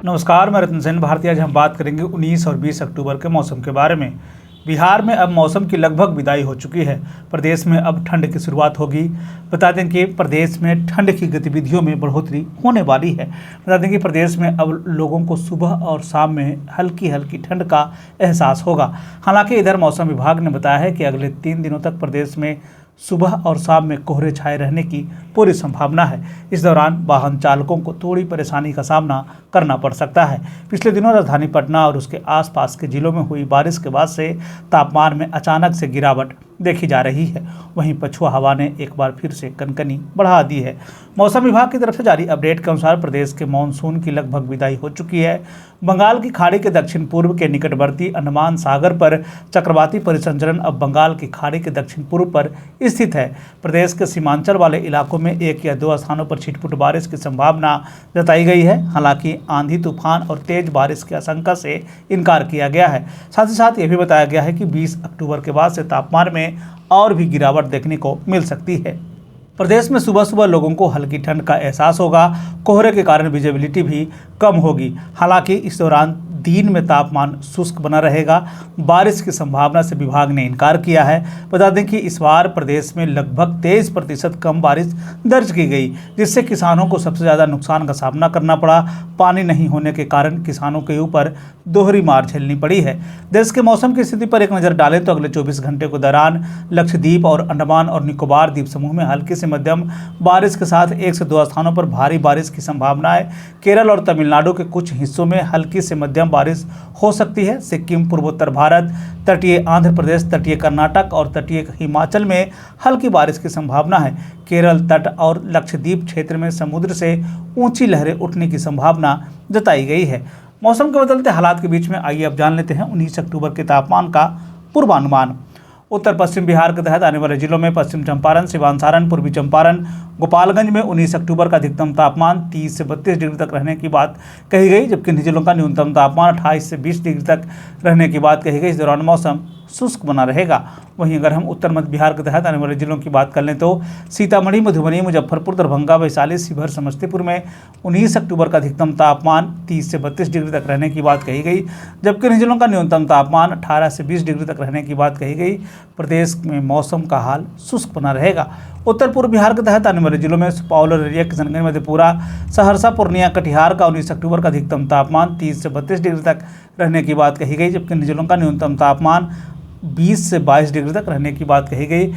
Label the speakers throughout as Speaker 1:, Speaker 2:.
Speaker 1: नमस्कार, मैं रतन सेन भारती। आज हम बात करेंगे 19 और 20 अक्टूबर के मौसम के बारे में। बिहार में अब मौसम की लगभग विदाई हो चुकी है। प्रदेश में अब ठंड की शुरुआत होगी। बता दें कि प्रदेश में ठंड की गतिविधियों में बढ़ोतरी होने वाली है। बता दें कि प्रदेश में अब लोगों को सुबह और शाम में हल्की हल्की ठंड का एहसास होगा। हालांकि इधर मौसम विभाग ने बताया है कि अगले 3 दिनों तक प्रदेश में सुबह और शाम में कोहरे छाए रहने की पूरी संभावना है। इस दौरान वाहन चालकों को थोड़ी परेशानी का सामना करना पड़ सकता है। पिछले दिनों राजधानी पटना और उसके आसपास के जिलों में हुई बारिश के बाद से तापमान में अचानक से गिरावट देखी जा रही है। वहीं पछुआ हवा ने एक बार फिर से कनकनी बढ़ा दी है। मौसम विभाग की तरफ से जारी अपडेट के अनुसार प्रदेश के मानसून की लगभग विदाई हो चुकी है। बंगाल की खाड़ी के दक्षिण पूर्व के निकटवर्ती अंडमान सागर पर चक्रवाती परिसंचरण अब बंगाल की खाड़ी के दक्षिण पूर्व पर स्थित है। प्रदेश के सीमांचल वाले इलाकों में 1 या 2 स्थानों पर छिटपुट बारिश की संभावना जताई गई है। हालांकि आंधी तूफान और तेज बारिश की आशंका से इनकार किया गया है। साथ ही साथ यह भी बताया गया है कि 20 अक्टूबर के बाद से तापमान में और भी गिरावट देखने को मिल सकती है। प्रदेश में सुबह सुबह लोगों को हल्की ठंड का एहसास होगा। कोहरे के कारण विजिबिलिटी भी कम होगी। हालांकि इस दौरान दिन में तापमान शुष्क बना रहेगा। बारिश की संभावना से विभाग ने इनकार किया है। बता दें कि इस बार प्रदेश में लगभग 23% कम बारिश दर्ज की गई, जिससे किसानों को सबसे ज़्यादा नुकसान का सामना करना पड़ा। पानी नहीं होने के कारण किसानों के ऊपर दोहरी मार झेलनी पड़ी है। देश के मौसम की स्थिति पर एक नज़र डालें तो अगले 24 घंटे के दौरान लक्षद्वीप और अंडमान और निकोबार द्वीप समूह में हल्की से मध्यम बारिश के साथ 1 से 2 स्थानों पर भारी बारिश की संभावना है। केरल और तमिलनाडु के कुछ हिस्सों में हल्की से मध्यम बारिश हो सकती है। सिक्किम, पूर्वोत्तर भारत, तटीय आंध्र प्रदेश, तटीय कर्नाटक और तटीय हिमाचल में हल्की बारिश की संभावना है। केरल तट और लक्षद्वीप क्षेत्र में समुद्र से ऊंची लहरें उठने की संभावना जताई गई है। मौसम के बदलते हालात के बीच में आइए अब जान लेते हैं 19 अक्टूबर के तापमान का पूर्वानुमान। उत्तर पश्चिम बिहार के तहत आने वाले जिलों में पश्चिम चंपारण, सिवान, सारण, पूर्वी चंपारण, गोपालगंज में 19 अक्टूबर का अधिकतम तापमान 30 से 32 डिग्री तक रहने की बात कही गई, जबकि इन जिलों का न्यूनतम तापमान 28 से 20 डिग्री तक रहने की बात कही गई। इस दौरान मौसम शुष्क बना रहेगा। वहीं अगर हम उत्तर मध्य बिहार के तहत आने वाले जिलों की बात कर लें तो सीतामढ़ी, मधुबनी, मुजफ्फरपुर, दरभंगा, वैशाली, शिवहर, समस्तीपुर में 19 अक्टूबर का अधिकतम तापमान 30 से 32 डिग्री तक रहने की बात कही गई, जबकि इन जिलों का न्यूनतम तापमान 18 से 20 डिग्री तक रहने की बात कही गई। प्रदेश में मौसम का हाल शुष्क बना रहेगा। उत्तर पूर्व बिहार के तहत आने वाले जिलों में सुपौल, अररिया, किशनगंज, मधेपुरा, सहरसा, पूर्णिया, कटिहार का 19 अक्टूबर का अधिकतम तापमान 30 से 32 डिग्री तक रहने की बात कही गई, जबकि इन जिलों का न्यूनतम तापमान 20 से 22 डिग्री तक रहने की बात कही गई।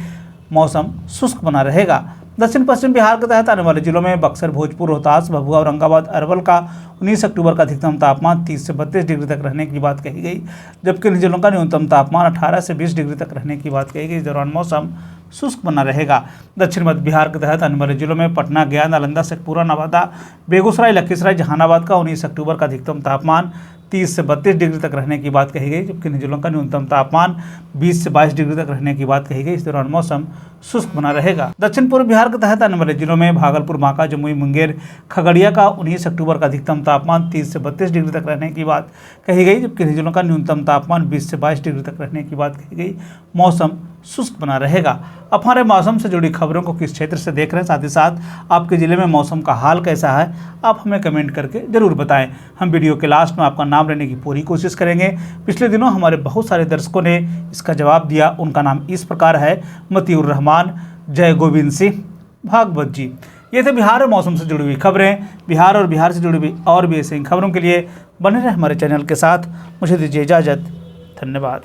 Speaker 1: मौसम शुष्क बना रहेगा। दक्षिण पश्चिम बिहार के तहत आने वाले जिलों में बक्सर, भोजपुर, रोहतास, भभुआ, औरंगाबाद, अरवल का 19 अक्टूबर का अधिकतम तापमान 30 से 32 डिग्री तक रहने की बात कही गई, जबकि इन जिलों का न्यूनतम तापमान 18 से 20 डिग्री तक रहने की बात कही गई। इस दौरान मौसम शुष्क बना रहेगा। दक्षिण मध्य बिहार के तहत आने वाले जिलों में पटना, गया, नालंदा, शेखपुरा, नवादा, बेगूसराय, लखीसराय, जहानाबाद का 19 अक्टूबर का अधिकतम तापमान 30 से 32 डिग्री तक रहने की बात कही गई, जबकि इन जिलों का न्यूनतम तापमान 20 से 22 डिग्री तक रहने की बात कही गई। इस दौरान मौसम शुष्क बना रहेगा। दक्षिण पूर्व बिहार के तहत आने वाले जिलों में भागलपुर, बांका, जमुई, मुंगेर, खगड़िया का 19 अक्टूबर का अधिकतम तापमान 30 से 32 डिग्री तक रहने की बात कही गई, जबकि इन जिलों का न्यूनतम तापमान 20 से 22 डिग्री तक रहने की बात कही गई। मौसम शुष्क बना रहेगा। अब हमारे मौसम से जुड़ी खबरों को किस क्षेत्र से देख रहे हैं, साथ ही साथ आपके ज़िले में मौसम का हाल कैसा है, आप हमें कमेंट करके ज़रूर बताएं। हम वीडियो के लास्ट में आपका नाम लेने की पूरी कोशिश करेंगे। पिछले दिनों हमारे बहुत सारे दर्शकों ने इसका जवाब दिया। उनका नाम इस प्रकार है: मतीउर रहमान, जय गोविंद सिंह, भागवत जी। ये थे बिहार और मौसम से जुड़ी हुई खबरें। बिहार और बिहार से जुड़ी हुई और भी ऐसी खबरों के लिए बने रहे हमारे चैनल के साथ। मुझे दीजिए इजाज़त। धन्यवाद।